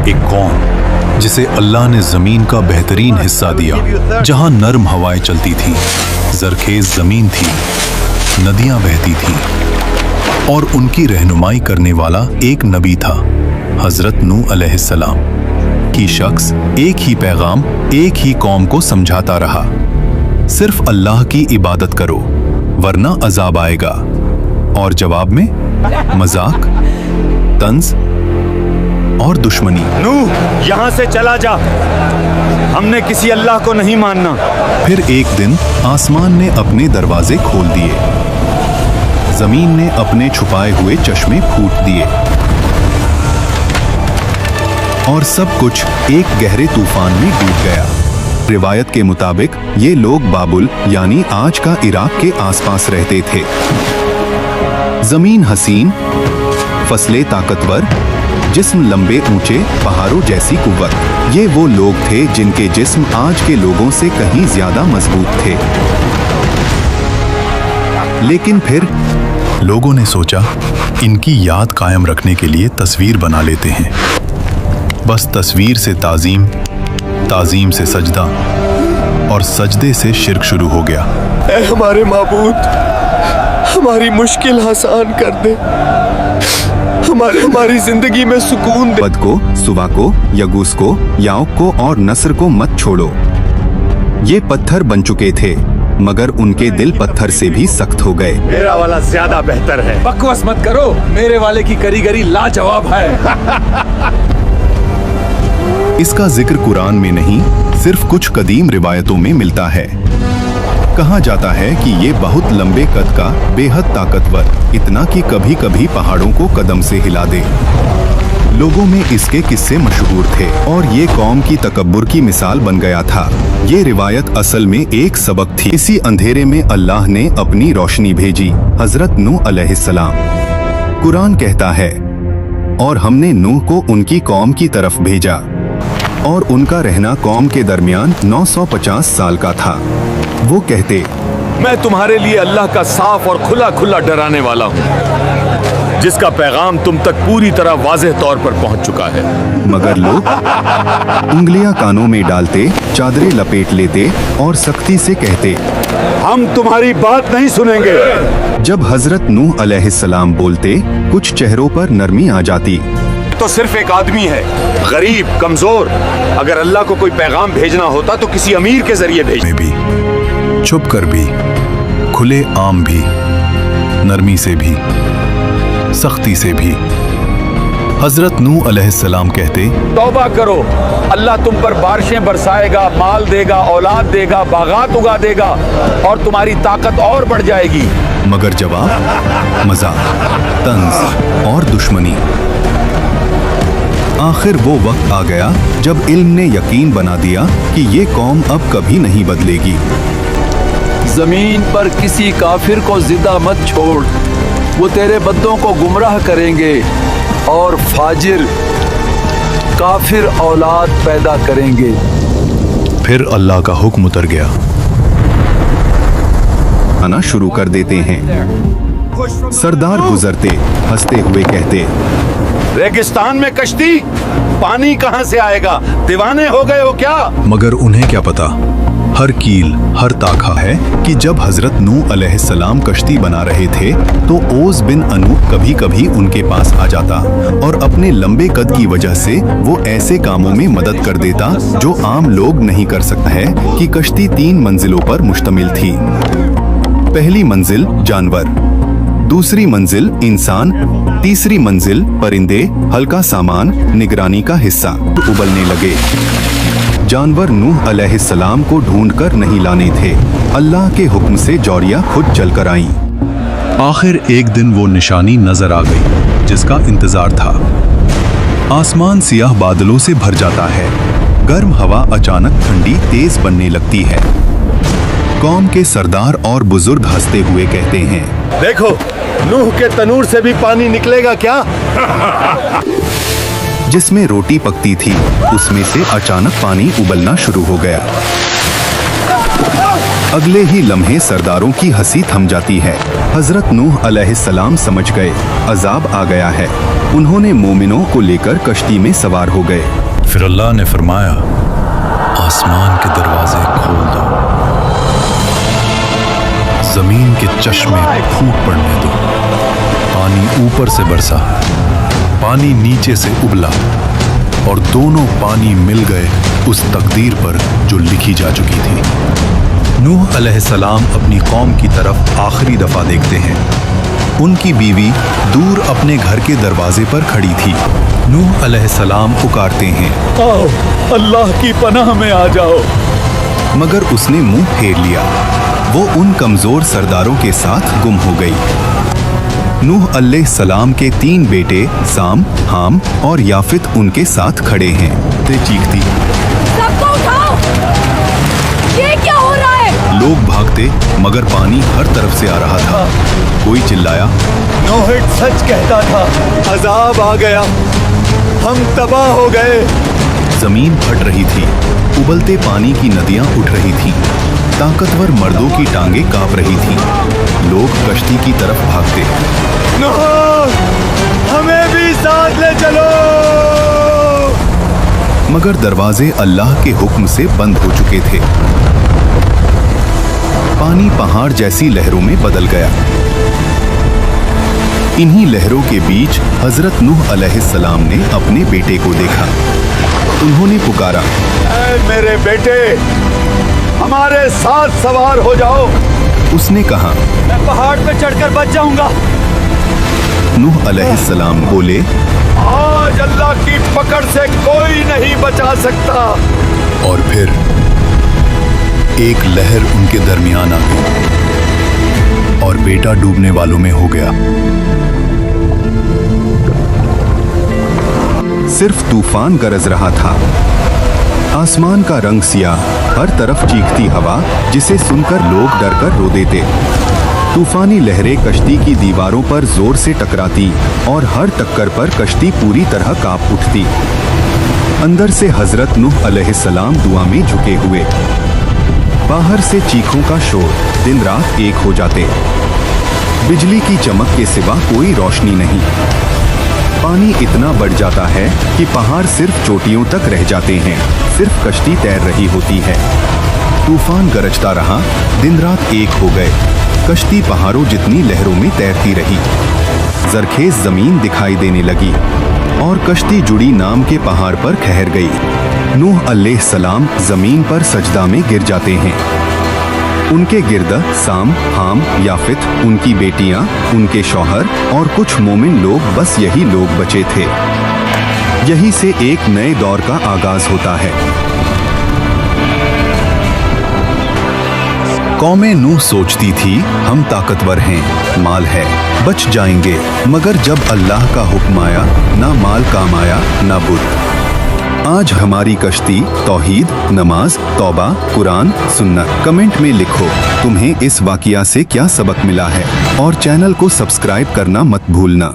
एक कौम जिसे अल्लाह ने जमीन का बेहतरीन हिस्सा दिया, जहां नर्म हवाएं चलती थीं, जरखेज जमीन थी, नदियां बहती थीं और उनकी रहनुमाई करने वाला एक नबी था, हजरत नूह अलैहिस्सलाम की शख्स एक ही पैगाम एक ही कौम को समझाता रहा, सिर्फ अल्लाह की इबादत करो वरना अजाब आएगा। और जवाब में मजाक, तंज और दुश्मनी। नूह, यहाँ से चला जा, हमने किसी अल्लाह को नहीं मानना। फिर एक दिन आसमान ने अपने दरवाजे खोल दिए, जमीन ने अपने छुपाए हुए चश्मे फूट दिए और सब कुछ एक गहरे तूफान में डूब गया। रिवायत के मुताबिक ये लोग बाबुल यानी आज का इराक के आसपास रहते थे। जमीन हसीन, फसलें ताकतवर, जिस्म लंबे ऊंचे पहाड़ों जैसी कुव्वत। ये वो लोग थे जिनके जिस्म आज के लोगों से कहीं ज्यादा मजबूत थे। लेकिन फिर लोगों ने सोचा इनकी याद कायम रखने के लिए तस्वीर बना लेते हैं। बस तस्वीर से ताजीम, ताजीम से सजदा और सजदे से शिर्क शुरू हो गया। ऐ हमारे माबूद, हमारी मुश्किल आसान कर दे, हमारी जिंदगी में सुकून दे। बद को, सुबह को, यगूस को, याऊक को और नस्र को मत छोड़ो। ये पत्थर बन चुके थे मगर उनके दिल पत्थर से भी सख्त हो गए। मेरा वाला ज्यादा बेहतर है। बकवास मत करो, मेरे वाले की कारीगरी लाजवाब है। इसका जिक्र कुरान में नहीं, सिर्फ कुछ कदीम रिवायतों में मिलता है। कहा जाता है कि ये बहुत लंबे कद का, बेहद ताकतवर, इतना कि कभी कभी पहाड़ों को कदम से हिला दे। लोगों में इसके किस्से मशहूर थे और ये कौम की तकब्बुर की मिसाल बन गया था। ये रिवायत असल में एक सबक थी। इसी अंधेरे में अल्लाह ने अपनी रोशनी भेजी, हजरत नूह अलैहिस्सलाम। कुरान कहता है, और हमने नूह को उनकी कौम की तरफ भेजा और उनका रहना कौम के दरमियान 950 साल का था। वो कहते, मैं तुम्हारे लिए अल्लाह का साफ और खुला खुला डराने वाला हूँ, जिसका पैगाम तुम तक पूरी तरह वाज़ेह तौर पर पहुँच चुका है। मगर लोग उंगलियां कानों में डालते, चादरें लपेट लेते और सख्ती से कहते, हम तुम्हारी बात नहीं सुनेंगे। जब हजरत नूह अलैहिस्सलाम बोलते, कुछ चेहरों पर नरमी आ जाती। तो सिर्फ एक आदमी है, गरीब, कमजोर। अगर अल्लाह को कोई पैगाम भेजना होता तो किसी अमीर के जरिए भेज। में भी, छुप कर भी, खुले आम भी, नरमी से भी, सख्ती से भी। हजरत नूह अलैहिस्सलाम कहते, तौबा करो, अल्लाह तुम पर बारिशें बरसाएगा, माल देगा, औलाद देगा, बागात उगा देगा और तुम्हारी ताकत और बढ़ जाएगी। मगर जवाब मजाक, तंज और दुश्मनी। आखिर वो वक्त आ गया जब इल्म ने यकीन बना दिया कि ये कौम अब कभी नहीं बदलेगी। जमीन पर किसी काफिर को जिंदा मत छोड़, वो तेरे बंदों को गुमराह करेंगे और फाजिर काफिर औलाद पैदा करेंगे। फिर अल्लाह का हुक्म उतर गया, आना शुरू कर देते हैं। सरदार गुजरते, हंसते हुए कहते, रेगिस्तान में कश्ती, पानी कहाँ से आएगा? दीवाने हो गए हो क्या? मगर उन्हें क्या पता, हर कील, हर ताखा है कि जब हजरत नूह अलैहिस्सलाम कश्ती बना रहे थे तो ओस बिन अनूब कभी कभी उनके पास आ जाता और अपने लंबे कद की वजह से वो ऐसे कामों में मदद कर देता जो आम लोग नहीं कर सकते हैं। कि कश्ती 3 मंजिलों पर मुश्तमिल थी। पहली मंजिल जानवर, दूसरी मंजिल इंसान, तीसरी मंजिल परिंदे, हल्का सामान, निगरानी का हिस्सा। उबलने लगे। जानवर नूह अलैहिस्सलाम को ढूंढकर नहीं लाने थे, अल्लाह के हुक्म से जौरिया खुद चलकर आईं। आखिर एक दिन वो निशानी नजर आ गई जिसका इंतजार था। आसमान सियाह बादलों से भर जाता है, गर्म हवा अचानक ठंडी तेज बनने लगती है। कौम के सरदार और बुजुर्ग हंसते हुए कहते हैं, देखो, नूह के तनूर से भी पानी निकलेगा क्या? जिसमें रोटी पकती थी उसमें से अचानक पानी उबलना शुरू हो गया। अगले ही लम्हे सरदारों की हंसी थम जाती है। हजरत नूह अलैहिस्सलाम समझ गए अजाब आ गया है। उन्होंने मोमिनों को लेकर कश्ती में सवार हो गए। फिर अल्लाह ने फरमाया, आसमान के दरवाजे खोल दो, जमीन के चश्मे फूट पड़ने दो। पानी ऊपर से बरसा, पानी नीचे से उबला और दोनों पानी मिल गए उस तकदीर पर जो लिखी जा चुकी थी। नूह अलैहिस्सलाम अपनी कौम की तरफ आखिरी दफा देखते हैं। उनकी बीवी दूर अपने घर के दरवाजे पर खड़ी थी। नूह अलैहिस्सलाम पुकारते हैं, आओ अल्लाह की पनाह में आ जाओ। मगर उसने मुंह फेर लिया। वो उन कमजोर सरदारों के साथ गुम हो गई। नूह अलैहिस्सलाम के 3 बेटे साम, हाम और याफित उनके साथ खड़े हैं। ते चीखती, सबको उठाओ, ये क्या हो रहा है? लोग भागते मगर पानी हर तरफ से आ रहा था। कोई चिल्लाया, नूह सच कहता था, अजाब आ गया, हम तबाह हो गए। जमीन फट रही थी, उबलते पानी की नदियां उठ रही थीं, ताकतवर मर्दों की टांगें कांप रही थीं। लोग कश्ती की तरफ भागते, नूह हमें भी साथ ले चलो। मगर दरवाजे अल्लाह के हुक्म से बंद हो चुके थे। पानी पहाड़ जैसी लहरों में बदल गया। इन्हीं लहरों के बीच हजरत नूह अलैहिस्सलाम ने अपने बेटे को देखा। उन्होंने पुकारा, ऐ मेरे बेटे, हमारे साथ सवार हो जाओ। उसने कहा, मैं पहाड़ पे चढ़कर बच जाऊंगा। नूह अलैहिस्सलाम बोले, आज अल्लाह की पकड़ से कोई नहीं बचा सकता। और फिर एक लहर उनके दरमियान आ गई और बेटा डूबने वालों में हो गया। सिर्फ तूफान गरज रहा था। आसमान का रंग सियाह, हर तरफ चीखती हवा जिसे सुनकर लोग डरकर रो देते। तूफानी लहरें कश्ती की दीवारों पर जोर से टकराती और हर टक्कर पर कश्ती पूरी तरह कांप उठती। अंदर से हजरत नूह अलैहिस्सलाम दुआ में झुके हुए। बाहर से चीखों का शोर, दिन रात एक हो जाते। बिजली की चमक के सिवा कोई रोशनी नहीं। पानी इतना बढ़ जाता है कि पहाड़ सिर्फ चोटियों तक रह जाते हैं, सिर्फ कश्ती तैर रही होती है। तूफान गरजता रहा, दिन रात एक हो गए। कश्ती पहाड़ों जितनी लहरों में तैरती रही। जरखेज जमीन दिखाई देने लगी और कश्ती जुड़ी नाम के पहाड़ पर ठहर गई। नूह अलैहिस्सलाम जमीन पर सजदा में गिर जाते हैं। उनके गिर्द साम, हाम, याफित, उनकी बेटियां, उनके शौहर और कुछ मोमिन लोग, बस यही लोग बचे थे। यही से एक नए दौर का आगाज होता है। कौमें नूह सोचती थी, हम ताकतवर हैं, माल है, बच जाएंगे। मगर जब अल्लाह का हुक्म आया, ना माल काम आया, ना बुत। आज हमारी कश्ती तौहीद, नमाज, तौबा, कुरान, सुन्नत। कमेंट में लिखो तुम्हें इस वाकया से क्या सबक मिला है और चैनल को सब्सक्राइब करना मत भूलना।